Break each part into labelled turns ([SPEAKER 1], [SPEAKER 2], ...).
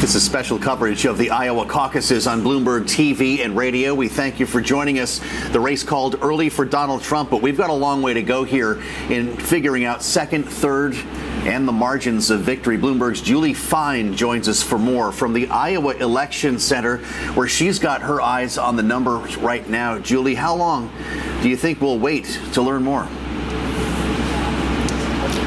[SPEAKER 1] This is special coverage of the Iowa caucuses on Bloomberg TV and radio. We thank you for joining us. The race called early for Donald Trump, but we've got a long way to go here in figuring out second, third, and the margins of victory. Bloomberg's Julie Fine joins us for more from the Iowa Election Center, where she's got her eyes on the numbers right now. Julie, how long do you think we'll wait to learn more?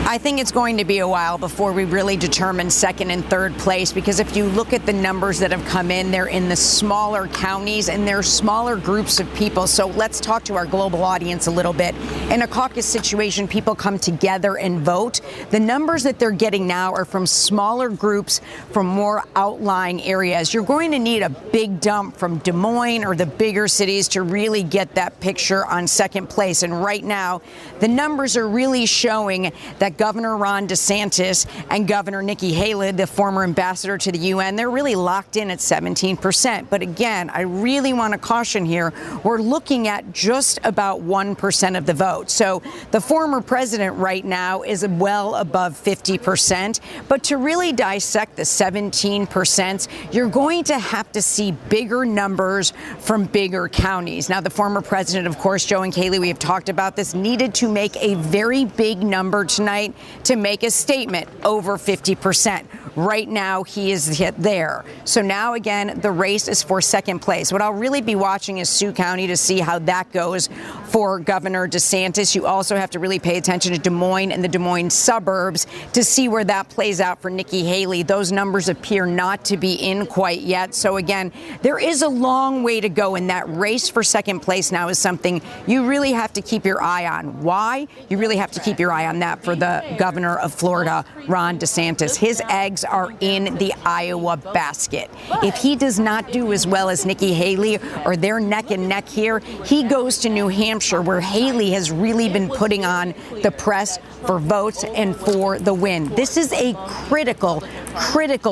[SPEAKER 2] I think it's going to be a while before we really determine second and third place, because if you look at the numbers that have come in, they're in the smaller counties and they're smaller groups of people. So let's talk to our global audience a little bit. In a caucus situation, people come together and vote. The numbers that they're getting now are from smaller groups from more outlying areas. You're going to need a big dump from Des Moines or the bigger cities to really get that picture on second place. And right now, the numbers are really showing that Governor Ron DeSantis and Governor Nikki Haley, the former ambassador to the UN, they're really locked in at 17%. But again, I really want to caution here, we're looking at just about 1% of the vote. So the former president right now is well above 50%. But to really dissect the 17%, you're going to have to see bigger numbers from bigger counties. Now, the former president, of course, Joe and Kailey, we have talked about this, needed to make a very big number tonight to make a statement over 50%. Right now, he is hit there. So now, again, the race is for second place. What I'll really be watching is Sioux County to see how that goes for Governor DeSantis. You also have to really pay attention to Des Moines and the Des Moines suburbs to see where that plays out for Nikki Haley. Those numbers appear not to be in quite yet. So, again, there is a long way to go, and that race for second place now is something you really have to keep your eye on. Why? You really have to keep your eye on that for the governor of Florida, Ron DeSantis. His eggs are in the Iowa basket. If he does not do as well as Nikki Haley, or they're neck and neck here, he goes to New Hampshire, where Haley has really been putting on the press for votes and for the win. This is a critical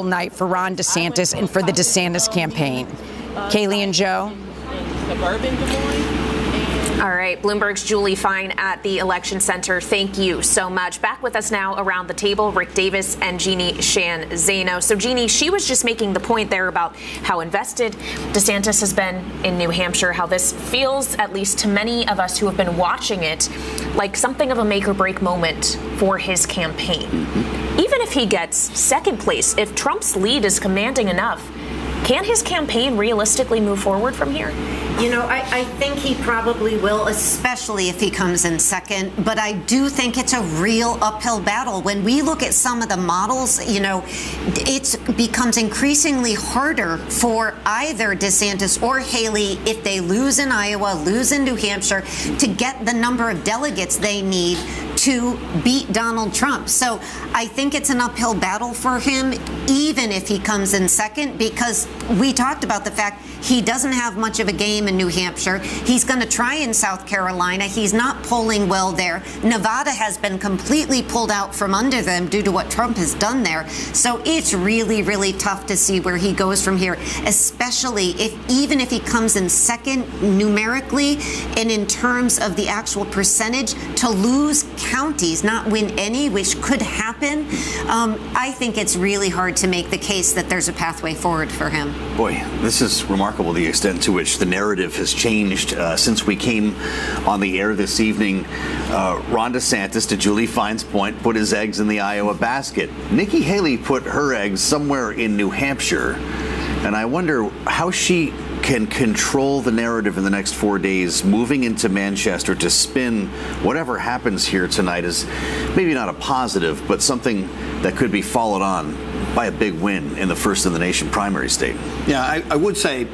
[SPEAKER 2] night for Ron DeSantis and for the DeSantis campaign. Kailey and Joe.
[SPEAKER 3] Suburban Des Moines. All right, Bloomberg's Julie Fine at the Election Center. Thank you so much. Back with us now around the table, Rick Davis and Jeannie Shan Zaino. So, Jeannie, she was just making the point there about how invested DeSantis has been in New Hampshire, how this feels, at least to many of us who have been watching it, like something of a make or break moment for his campaign. Even if he gets second place, if Trump's lead is commanding enough, can his campaign realistically move forward from here?
[SPEAKER 4] You know, I think he probably will, especially if he comes in second. But I do think it's a real uphill battle. When we look at some of the models, you know, it becomes increasingly harder for either DeSantis or Haley, if they lose in Iowa, lose in New Hampshire, to get the number of delegates they need to beat Donald Trump. So I think it's an uphill battle for him, even if he comes in second, because we talked about the fact he doesn't have much of a game in New Hampshire. He's going to try in South Carolina. He's not polling well there. Nevada has been completely pulled out from under them due to what Trump has done there. So it's really, really tough to see where he goes from here, especially even if he comes in second numerically and in terms of the actual percentage, to lose counties, not win any, which could happen. I think it's really hard to make the case that there's a pathway forward for him.
[SPEAKER 1] Boy, this is remarkable, the extent to which the narrative has changed since we came on the air this evening. Ron DeSantis, to Julie Fine's point, put his eggs in the Iowa basket. Nikki Haley put her eggs somewhere in New Hampshire. And I wonder how she can control the narrative in the next 4 days, moving into Manchester to spin whatever happens here tonight as maybe not a positive, but something that could be followed on by a big win in the first in the nation primary state.
[SPEAKER 5] Yeah, I would say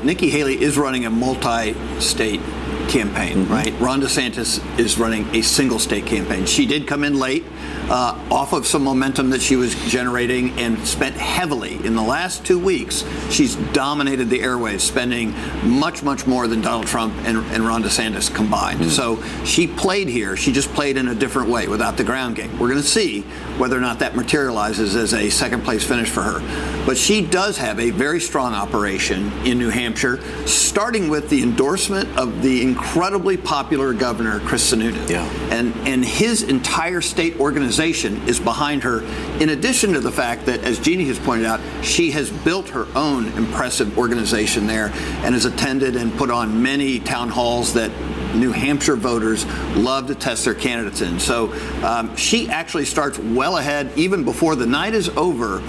[SPEAKER 5] Nikki Haley is running a multi-state campaign, right? Ron DeSantis is running a single state campaign. She did come in late off of some momentum that she was generating and spent heavily in the last 2 weeks. She's dominated the airwaves, spending much, much more than Donald Trump and Ron DeSantis combined. So she played here. She just played in a different way without the ground game. We're going to see whether or not that materializes as a second place finish for her. But she does have a very strong operation in New Hampshire, starting with the endorsement of the incredibly popular governor, Chris Sununu.
[SPEAKER 1] Yeah.
[SPEAKER 5] And his entire state organization is behind her, in addition to the fact that, as Jeannie has pointed out, she has built her own impressive organization there and has attended and put on many town halls that New Hampshire voters love to test their candidates in. So she actually starts well ahead, even before the night is over,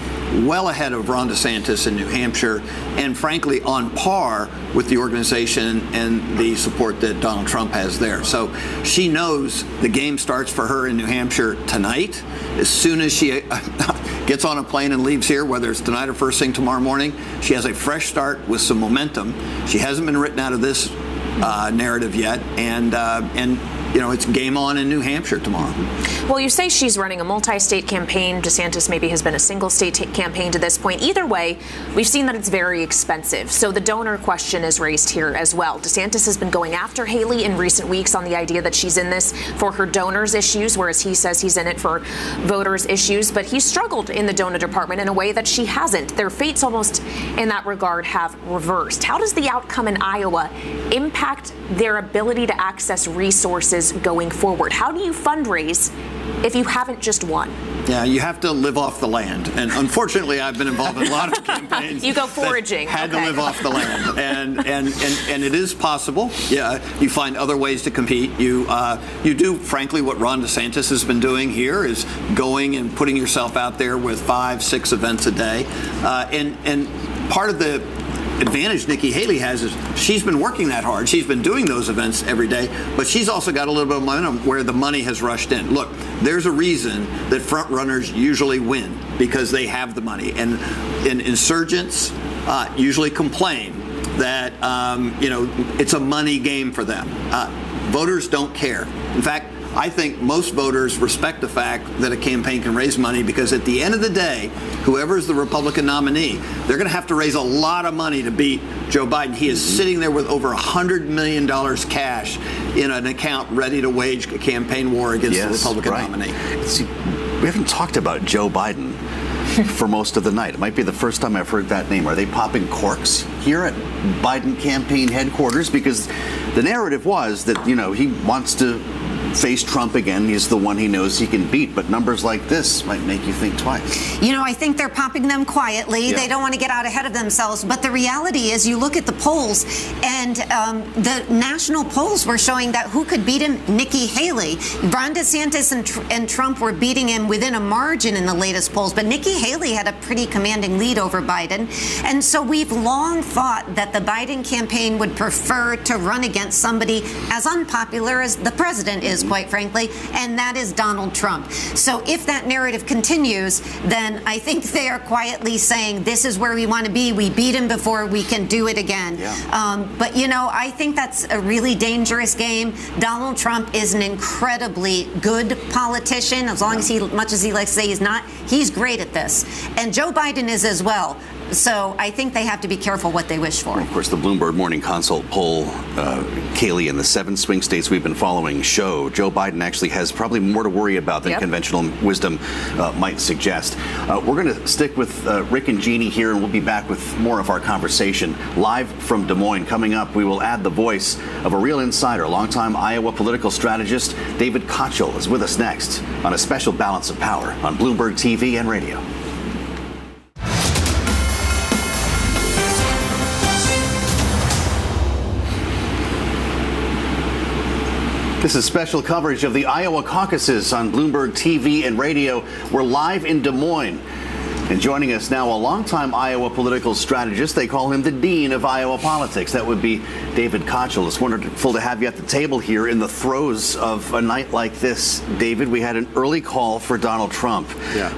[SPEAKER 5] well ahead of Ron DeSantis in New Hampshire, and frankly on par with the organization and the support that Donald Trump has there. So she knows the game starts for her in New Hampshire tonight. As soon as she gets on a plane and leaves here, whether it's tonight or first thing tomorrow morning, she has a fresh start with some momentum. She hasn't been written out of this narrative yet, and it's game on in New Hampshire tomorrow.
[SPEAKER 3] Well, you say she's running a multi-state campaign. DeSantis maybe has been a single-state campaign to this point. Either way, we've seen that it's very expensive. So the donor question is raised here as well. DeSantis has been going after Haley in recent weeks on the idea that she's in this for her donors' issues, whereas he says he's in it for voters' issues. But he's struggled in the donor department in a way that she hasn't. Their fates almost in that regard have reversed. How does the outcome in Iowa impact their ability to access resources going forward? How do you fundraise if you haven't just won?
[SPEAKER 5] Yeah, you have to live off the land. And unfortunately, I've been involved in a lot of campaigns.
[SPEAKER 3] You go foraging.
[SPEAKER 5] Had to live off the land. And it is possible. Yeah, you find other ways to compete. You do, frankly, what Ron DeSantis has been doing here is going and putting yourself out there with 5-6 events a day. And part of the advantage Nikki Haley has is she's been working that hard. She's been doing those events every day, but she's also got a little bit of momentum where the money has rushed in. Look, there's a reason that front runners usually win, because they have the money. And insurgents usually complain that, it's a money game for them. Voters don't care. In fact, I think most voters respect the fact that a campaign can raise money, because at the end of the day, whoever is the Republican nominee, they're going to have to raise a lot of money to beat Joe Biden. He is sitting there with over $100 million cash in an account ready to wage a campaign war against the Republican nominee.
[SPEAKER 1] See, we haven't talked about Joe Biden for most of the night. It might be the first time I've heard that name. Are they popping corks here at Biden campaign headquarters? Because the narrative was that, he wants to face Trump again. He's the one he knows he can beat. But numbers like this might make you think twice.
[SPEAKER 4] I think they're popping them quietly. Yeah. They don't want to get out ahead of themselves. But the reality is, you look at the polls, and the national polls were showing that who could beat him? Nikki Haley. Ron DeSantis and Trump were beating him within a margin in the latest polls. But Nikki Haley had a pretty commanding lead over Biden. And so we've long thought that the Biden campaign would prefer to run against somebody as unpopular as the president is, quite frankly, and that is Donald Trump. So if that narrative continues, then I think they are quietly saying, this is where we want to be. We beat him before, we can do it again. Yeah. But I think that's a really dangerous game. Donald Trump is an incredibly good politician, as long as much as he likes to say he's not. He's great at this. And Joe Biden is as well. So I think they have to be careful what they wish for.
[SPEAKER 1] Of course, the Bloomberg Morning Consult poll, Kailey, in the 7 swing states we've been following show Joe Biden actually has probably more to worry about than conventional wisdom might suggest. We're going to stick with Rick and Jeannie here, and we'll be back with more of our conversation live from Des Moines. Coming up, we will add the voice of a real insider, longtime Iowa political strategist David Kochel is with us next on a special Balance of Power on Bloomberg TV and radio. This is special coverage of the Iowa Caucuses on Bloomberg TV and radio. We're live in Des Moines. And joining us now, a longtime Iowa political strategist. They call him the Dean of Iowa politics. That would be David Kochel. It's wonderful to have you at the table here in the throes of a night like this. David, we had an early call for Donald Trump,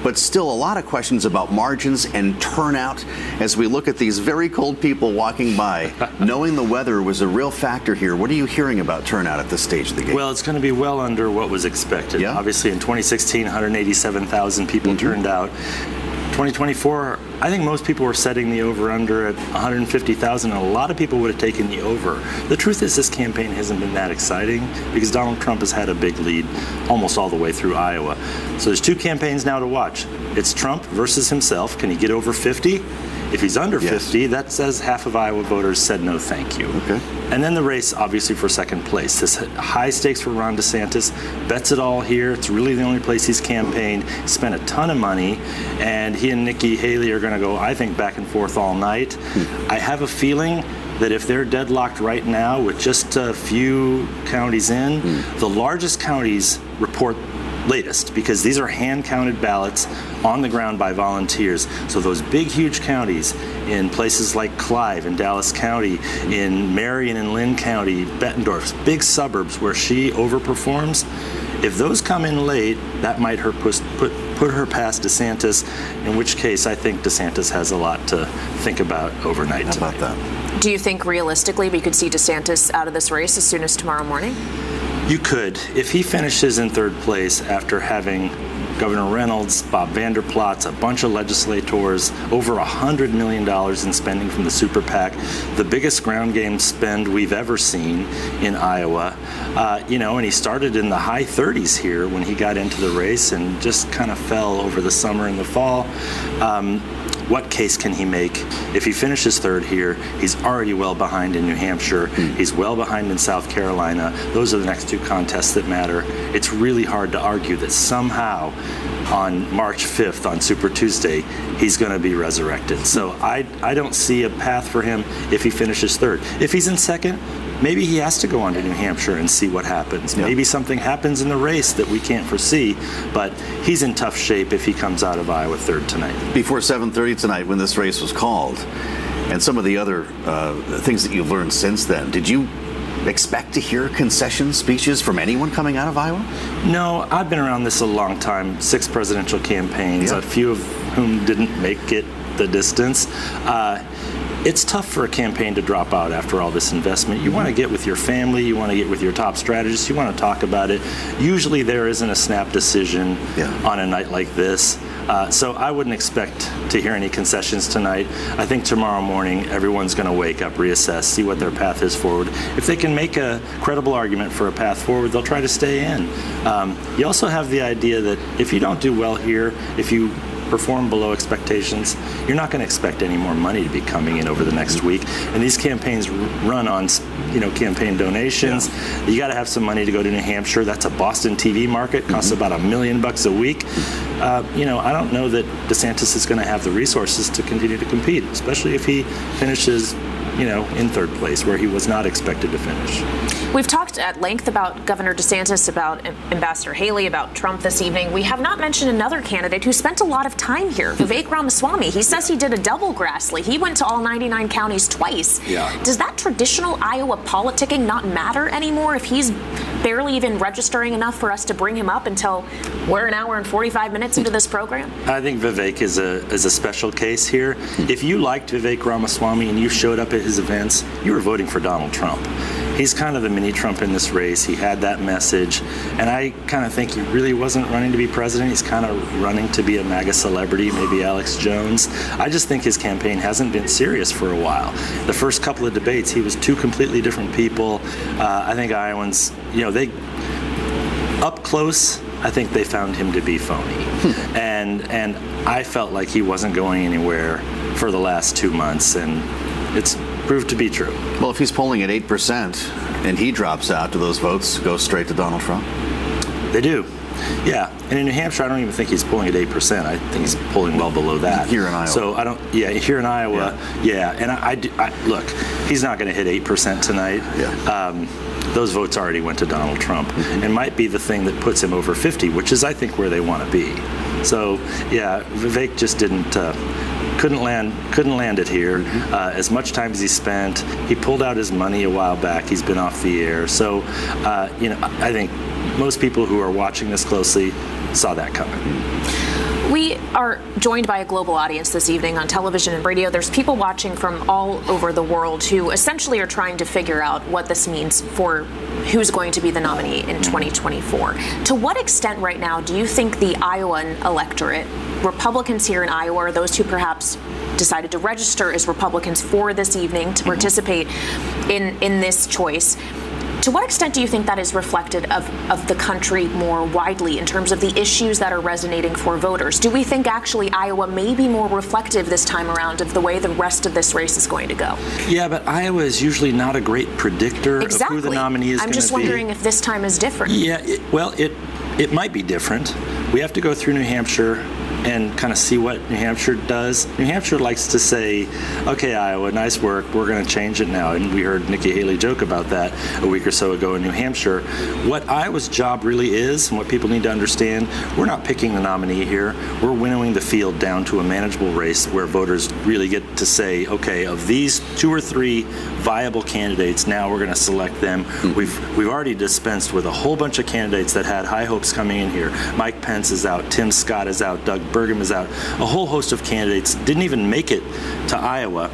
[SPEAKER 1] but still a lot of questions about margins and turnout as we look at these very cold people walking by. Knowing the weather was a real factor here. What are you hearing about turnout at this stage of the game?
[SPEAKER 6] Well, it's going to be well under what was expected.
[SPEAKER 1] Yeah.
[SPEAKER 6] Obviously, in 2016, 187,000 people turned out. 2024, I think most people were setting the over-under at 150,000, and a lot of people would have taken the over. The truth is this campaign hasn't been that exciting because Donald Trump has had a big lead almost all the way through Iowa. So there's 2 campaigns now to watch. It's Trump versus himself. Can he get over 50? If he's under 50, that says half of Iowa voters said no thank you.
[SPEAKER 1] Okay.
[SPEAKER 6] And then the race, obviously, for second place. This high stakes for Ron DeSantis. Bets it all here. It's really the only place he's campaigned. He spent a ton of money, and he and Nikki Haley are going to go, I think, back and forth all night. I have a feeling that if they're deadlocked right now with just a few counties in, the largest counties report latest, because these are hand-counted ballots on the ground by volunteers. So those big, huge counties in places like Clive in Dallas County, in Marion and Lynn County, Bettendorf, big suburbs where she overperforms, if those come in late, that might put her past DeSantis, in which case I think DeSantis has a lot to think about overnight tonight.
[SPEAKER 1] How about that?
[SPEAKER 3] Do you think realistically we could see DeSantis out of this race as soon as tomorrow morning?
[SPEAKER 6] You could. If he finishes in third place after having Governor Reynolds, Bob Vander Plaats, a bunch of legislators, over $100 million in spending from the super PAC, the biggest ground game spend we've ever seen in Iowa. And he started in the high 30s here when he got into the race and just kind of fell over the summer and the fall. What case can he make? If he finishes third here, he's already well behind in New Hampshire. He's well behind in South Carolina. Those are the next 2 contests that matter. It's really hard to argue that somehow on March 5th, on Super Tuesday, he's going to be resurrected. So I don't see a path for him if he finishes third. If he's in second, maybe he has to go on to New Hampshire and see what happens.
[SPEAKER 1] Yeah.
[SPEAKER 6] Maybe something happens in the race that we can't foresee, but he's in tough shape if he comes out of Iowa third tonight.
[SPEAKER 1] Before 7:30 tonight, when this race was called, and some of the other things that you've learned since then, did you expect to hear concession speeches from anyone coming out of Iowa?
[SPEAKER 6] No, I've been around this a long time, 6 presidential campaigns, a few of whom didn't make it the distance. It's tough for a campaign to drop out after all this investment. You want to get with your family, you want to get with your top strategists, you want to talk about it. Usually there isn't a snap decision on a night like this. So I wouldn't expect to hear any concessions tonight. I think tomorrow morning everyone's going to wake up, reassess, see what their path is forward. If they can make a credible argument for a path forward, they'll try to stay in. You also have the idea that if you don't do well here, if you perform below expectations, you're not going to expect any more money to be coming in over the next week. And these campaigns run on, campaign donations. Yeah. You got to have some money to go to New Hampshire. That's a Boston TV market, costs about $1 million a week. I don't know that DeSantis is going to have the resources to continue to compete, especially if he finishes in third place, where he was not expected to finish.
[SPEAKER 3] We've talked at length about Governor DeSantis, about Ambassador Haley, about Trump this evening. We have not mentioned another candidate who spent a lot of time here, Vivek Ramaswamy. He says he did a double Grassley. He went to all 99 counties twice. Yeah. Does that traditional Iowa politicking not matter anymore if he's barely even registering enough for us to bring him up until we're an hour and 45 minutes into this program?
[SPEAKER 6] I think Vivek is a special case here. If you liked Vivek Ramaswamy and you showed up at his events, you were voting for Donald Trump. He's kind of the mini Trump in this race. He had that message, and I kind of think he really wasn't running to be president. He's kind of running to be a MAGA celebrity, maybe Alex Jones. I just think his campaign hasn't been serious for a while. The first couple of debates, he was 2 completely different people. I think Iowans, they up close, I think they found him to be phony. And I felt like he wasn't going anywhere for the last 2 months, and it's proved to be true.
[SPEAKER 1] Well, if he's polling at 8% and he drops out, do those votes go straight to Donald Trump?
[SPEAKER 6] They do. Yeah, and in New Hampshire, I don't even think he's polling at 8%. I think he's polling well below that.
[SPEAKER 1] Here in Iowa.
[SPEAKER 6] So here in Iowa, and I look, he's not going to hit 8% tonight. Yeah. Those votes already went to Donald Trump, and might be the thing that puts him over 50, which is, I think, where they want to be. So, Vivek just couldn't land it here. As much time as he spent, he pulled out his money a while back. He's been off the air. So, I think most people who are watching this closely saw that coming.
[SPEAKER 3] We are joined by a global audience this evening on television and radio. There's people watching from all over the world who essentially are trying to figure out what this means for who's going to be the nominee in 2024. To what extent right now do you think the Iowan electorate, Republicans here in Iowa, are those who perhaps decided to register as Republicans for this evening to participate in this choice, to what extent do you think that is reflected of the country more widely in terms of the issues that are resonating for voters? Do we think actually Iowa may be more reflective this time around of the way the rest of this race is going to go?
[SPEAKER 6] Yeah, but Iowa is usually not a great predictor of who the nominee is going to be.
[SPEAKER 3] I'm just wondering if this time is different.
[SPEAKER 6] Yeah, it might be different. We have to go through New Hampshire and kind of see what New Hampshire does. New Hampshire likes to say, okay, Iowa, nice work, we're going to change it now. And we heard Nikki Haley joke about that a week or so ago in New Hampshire. What Iowa's job really is, and what people need to understand, we're not picking the nominee here. We're winnowing the field down to a manageable race where voters really get to say, okay, of these 2 or 3 viable candidates, now we're going to select them. We've already dispensed with a whole bunch of candidates that had high hopes coming in here. Mike Pence is out, Tim Scott is out, Doug Burgum is out. A whole host of candidates didn't even make it to Iowa.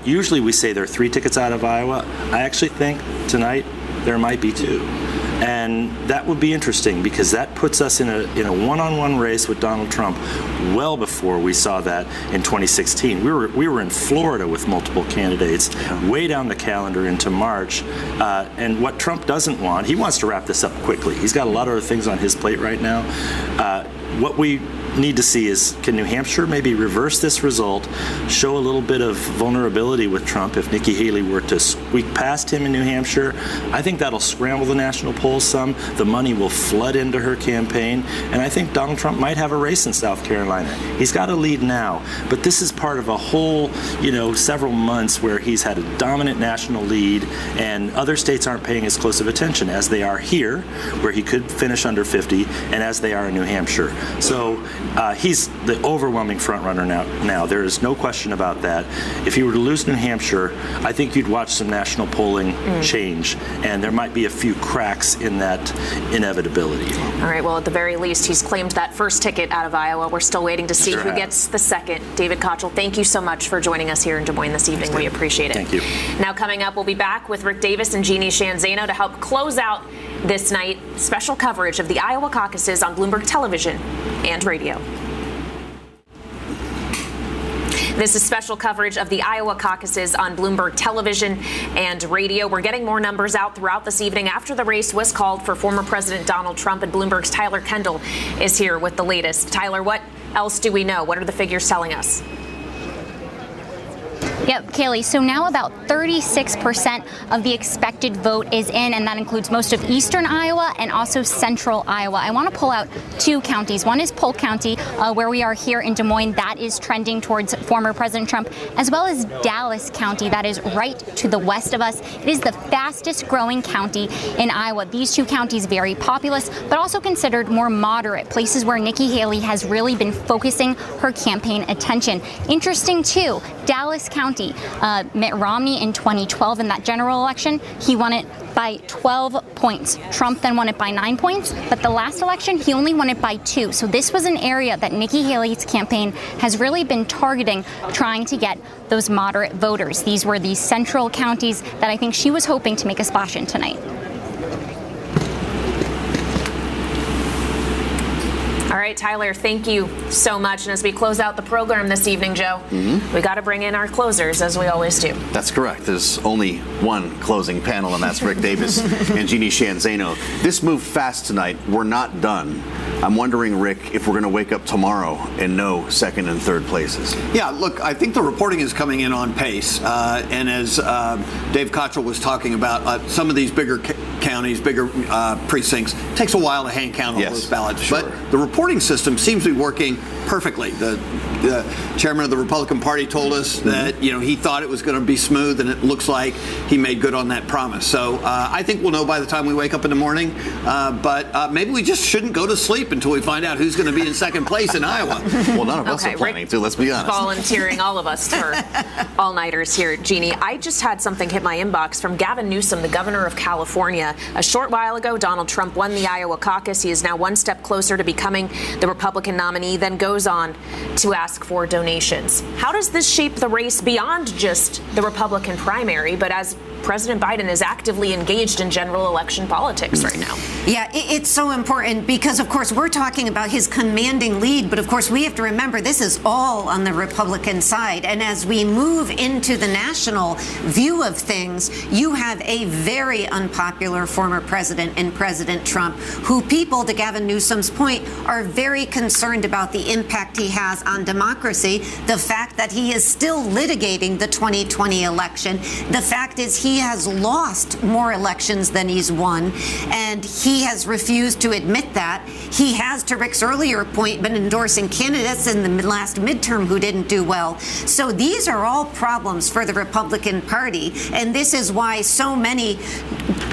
[SPEAKER 6] Usually we say there are 3 tickets out of Iowa. I actually think tonight there might be 2. And that would be interesting because that puts us in a one-on-one race with Donald Trump well before we saw that in 2016. We were in Florida with multiple candidates way down the calendar into March. And what Trump doesn't want, he wants to wrap this up quickly. He's got a lot of other things on his plate right now. What we need to see is, can New Hampshire maybe reverse this result, show a little bit of vulnerability with Trump if Nikki Haley were to squeak past him in New Hampshire? I think that'll scramble the national polls some. The money will flood into her campaign. And I think Donald Trump might have a race in South Carolina. He's got a lead now, but this is part of a whole, several months where he's had a dominant national lead and other states aren't paying as close of attention as they are here, where he could finish under 50, and as they are in New Hampshire. So he's the overwhelming front runner now. There is no question about that. If he were to lose New Hampshire, I think you'd watch some national polling change, and there might be a few cracks in that inevitability.
[SPEAKER 3] All right, well, at the very least, he's claimed that first ticket out of Iowa. We're still waiting to see who gets the second. David Kochel, thank you so much for joining us here in Des Moines this evening. We appreciate it.
[SPEAKER 6] Thank you.
[SPEAKER 3] Now coming up, we'll be back with Rick Davis and Jeannie Sheehan Zaino to help close out this night. Special coverage of the Iowa caucuses on Bloomberg Television and radio. This is special coverage of the Iowa caucuses on Bloomberg Television and radio. We're getting more numbers out throughout this evening after the race was called for former President Donald Trump, and Bloomberg's Tyler Kendall is here with the latest. Tyler, what else do we know? What are the figures telling us?
[SPEAKER 7] Yep, Kailey. So now about 36% of the expected vote is in, and that includes most of eastern Iowa and also central Iowa. I want to pull out 2 counties. One is Polk County, where we are here in Des Moines. That is trending towards former President Trump, as well as Dallas County. That is right to the west of us. It is the fastest growing county in Iowa. These 2 counties very populous, but also considered more moderate, places where Nikki Haley has really been focusing her campaign attention. Interesting, too, Dallas County. Mitt Romney in 2012 in that general election, he won it by 12 points. Trump then won it by 9 points, but the last election, he only won it by 2. So this was an area that Nikki Haley's campaign has really been targeting, trying to get those moderate voters. These were the central counties that I think she was hoping to make a splash in tonight.
[SPEAKER 3] All right, Tyler, thank you so much. And as we close out the program this evening, Joe, we got to bring in our closers, as we always do.
[SPEAKER 1] That's correct. There's only one closing panel, and that's Rick Davis and Jeannie Sheehan Zaino. This moved fast tonight. We're not done. I'm wondering, Rick, if we're going to wake up tomorrow and know second and third places.
[SPEAKER 5] Yeah, look, I think the reporting is coming in on pace. And as Dave Kochel was talking about, some of these bigger counties, bigger precincts, it takes a while to hand count all those ballots. Sure. But the reporting system seems to be working perfectly. The chairman of the Republican Party told us that he thought it was going to be smooth, and it looks like he made good on that promise. So I think we'll know by the time we wake up in the morning. But maybe we just shouldn't go to sleep until we find out who's going to be in second place in Iowa.
[SPEAKER 1] Well, none of us are planning to, let's be honest.
[SPEAKER 3] Volunteering all of us for all-nighters here, Jeannie. I just had something hit my inbox from Gavin Newsom, the governor of California. A short while ago, Donald Trump won the Iowa caucus. He is now one step closer to becoming The Republican nominee then goes on to ask for donations. How does this shape the race beyond just the Republican primary, but as President Biden is actively engaged in general election politics right now?
[SPEAKER 4] Yeah, it's so important because, of course, we're talking about his commanding lead, but of course we have to remember this is all on the Republican side. And as we move into the national view of things, you have a very unpopular former president in President Trump, who people, to Gavin Newsom's point, are very concerned about the impact he has on democracy. The fact that he is still litigating the 2020 election. The fact is he has lost more elections than he's won, and he has refused to admit that. He has, to Rick's earlier point, been endorsing candidates in the last midterm who didn't do well. So these are all problems for the Republican Party, and this is why so many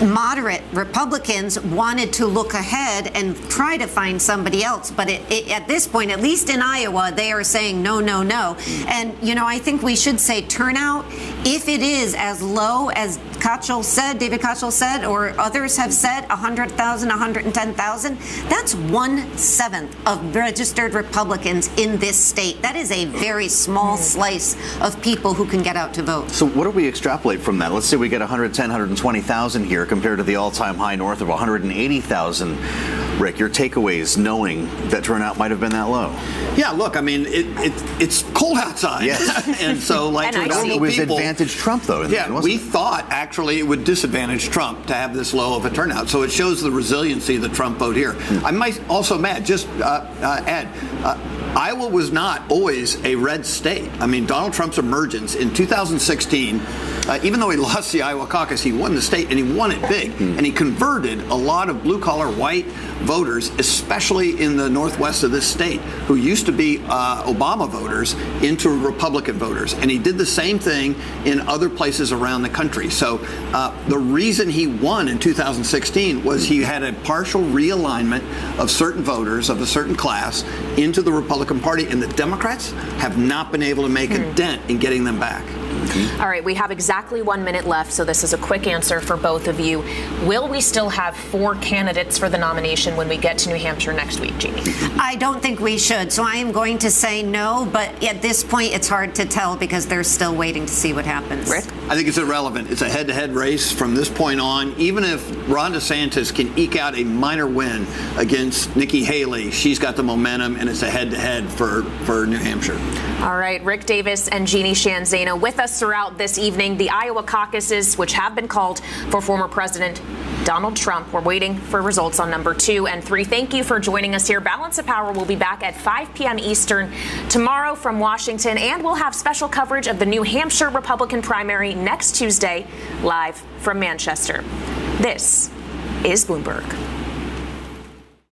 [SPEAKER 4] moderate Republicans wanted to look ahead and try to find somebody else. But at this point, at least in Iowa, they are saying no, no, no. And, you know, I think we should say turnout, if it is as low as David Kochel said, or others have said, 100,000, 110,000, that's 1/7 of registered Republicans in this state. That is a very small slice of people who can get out to vote.
[SPEAKER 1] So what do we extrapolate from that? Let's say we get 110, 120,000 here compared to the all-time high north of 180,000. Rick, your takeaways knowing that turnout might have been that low?
[SPEAKER 5] Yeah, look, I mean, it's cold outside.
[SPEAKER 1] Yes.
[SPEAKER 5] And so, like,
[SPEAKER 3] And
[SPEAKER 5] normal
[SPEAKER 1] it was
[SPEAKER 5] people,
[SPEAKER 1] advantage Trump, though.
[SPEAKER 5] we thought actually it would disadvantage Trump to have this low of a turnout. So it shows the resiliency of the Trump vote here. I might also add, Iowa was not always a red state. I mean, Donald Trump's emergence in 2016, even though he lost the Iowa caucus, he won the state, and he won it big. And he converted a lot of blue-collar white voters, especially in the northwest of this state, who used to be Obama voters, into Republican voters. And he did the same thing in other places around the country. So the reason he won in 2016 was he had a partial realignment of certain voters of a certain class into the Republican Party, and the Democrats have not been able to make a dent in getting them back.
[SPEAKER 3] All right, we have exactly 1 minute left, so this is a quick answer for both of you. Will we still have 4 candidates for the nomination when we get to New Hampshire next week, Jeannie?
[SPEAKER 4] I don't think we should, so I am going to say no, but at this point it's hard to tell because they're still waiting to see what happens.
[SPEAKER 3] Rick?
[SPEAKER 5] I think it's irrelevant. It's a head-to-head race from this point on. Even if Ron DeSantis can eke out a minor win against Nikki Haley, she's got the momentum, and it's a head-to-head for New Hampshire.
[SPEAKER 3] All right, Rick Davis and Jeannie Sheehan Zaino with us throughout this evening. The Iowa caucuses, which have been called for former President Donald Trump. We're waiting for results on number 2 and 3. Thank you for joining us here. Balance of Power will be back at 5 p.m. Eastern tomorrow from Washington, and we'll have special coverage of the New Hampshire Republican primary next Tuesday, live from Manchester. This is Bloomberg.